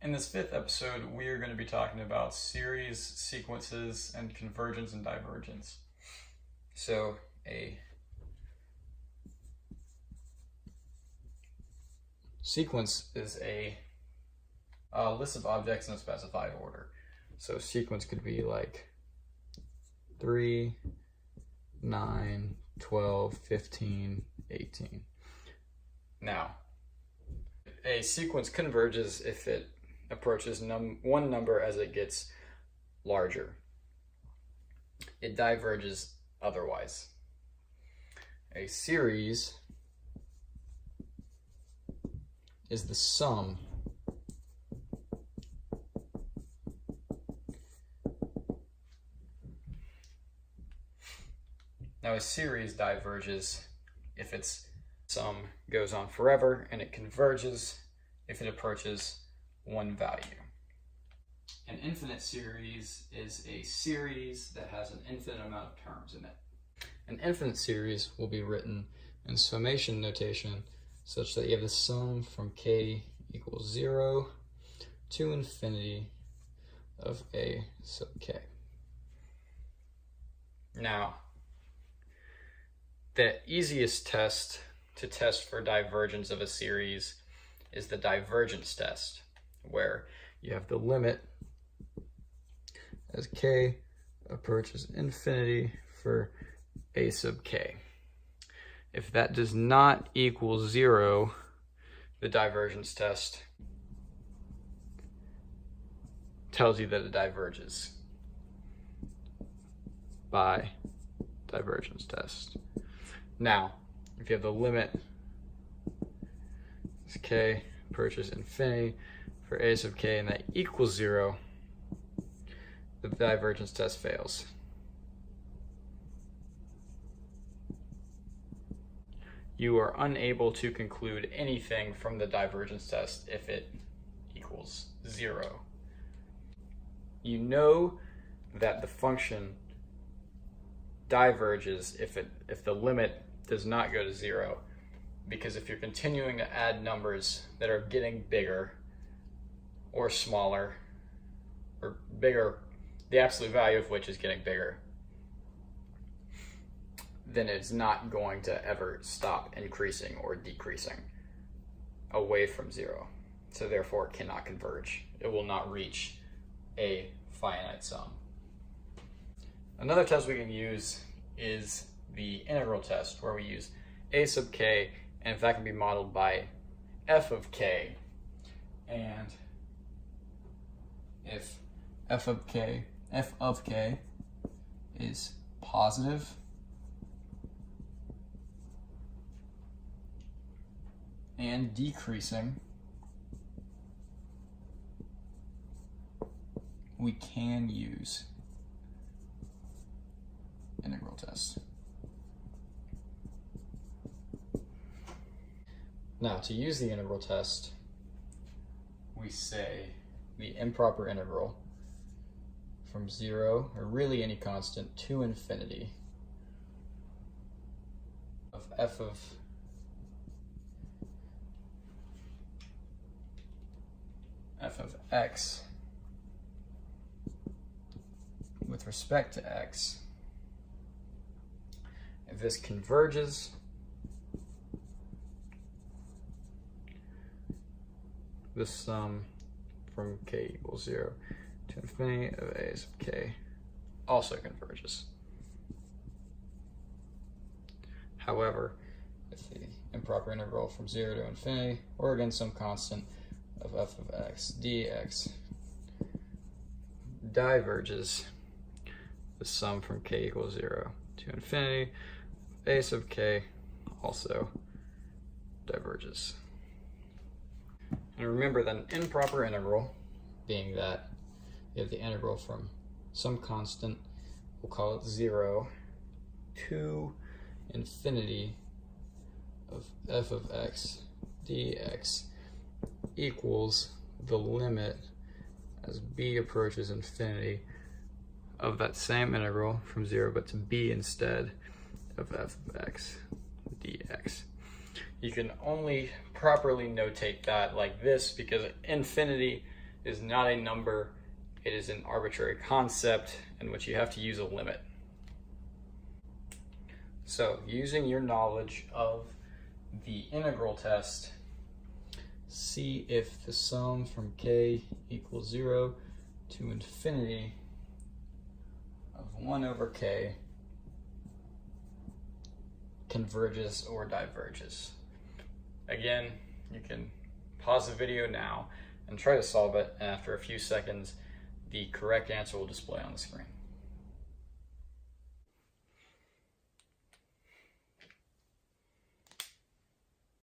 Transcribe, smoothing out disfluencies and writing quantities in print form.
In this fifth episode, we are going to be talking about series, sequences, and convergence and divergence. So, a sequence is a list of objects in a specified order. So, sequence could be like 3, 9, 12, 15, 18. Now, a sequence converges if it approaches one number as it gets larger. It diverges otherwise. A series is the sum Now a series diverges if its sum goes on forever, and it converges if it approaches one value. An infinite series is a series that has an infinite amount of terms in it. An infinite series will be written in summation notation such that you have the sum from k equals 0 to infinity of a sub k. Now, the easiest test to test for divergence of a series is the divergence test, where you have the limit as k approaches infinity for a sub k. If that does not equal 0, the divergence test tells you that it diverges by divergence test. Now, if you have the limit as k approaches infinity for a sub k and that equals 0, the divergence test fails. You are unable to conclude anything from the divergence test if it equals 0. You know that the function diverges if the limit does not go to 0, because if you're continuing to add numbers that are getting bigger or smaller, or bigger, the absolute value of which is getting bigger, then it's not going to ever stop increasing or decreasing away from 0. So therefore it cannot converge. It will not reach a finite sum. Another test we can use is the integral test, where we use a sub k, and if that can be modeled by f of k, and if f of k is positive, and decreasing, we can use integral test. Now, to use the integral test, we say the improper integral from 0, or really any constant, to infinity of f of x with respect to x. If this converges, the sum from k equals 0 to infinity of a sub k also converges. However, if the improper integral from 0 to infinity, or again some constant of f of x dx, diverges, the sum from k equals 0 to infinity a sub k also diverges. And remember that an improper integral, being that you have the integral from some constant, we'll call it 0, to infinity of f of x dx equals the limit as b approaches infinity of that same integral from 0 but to b instead of f of x dx. You can only properly notate that like this because infinity is not a number, it is an arbitrary concept in which you have to use a limit. So using your knowledge of the integral test, see if the sum from k equals 0 to infinity of 1 over k converges or diverges. Again, you can pause the video now and try to solve it, and after a few seconds, the correct answer will display on the screen.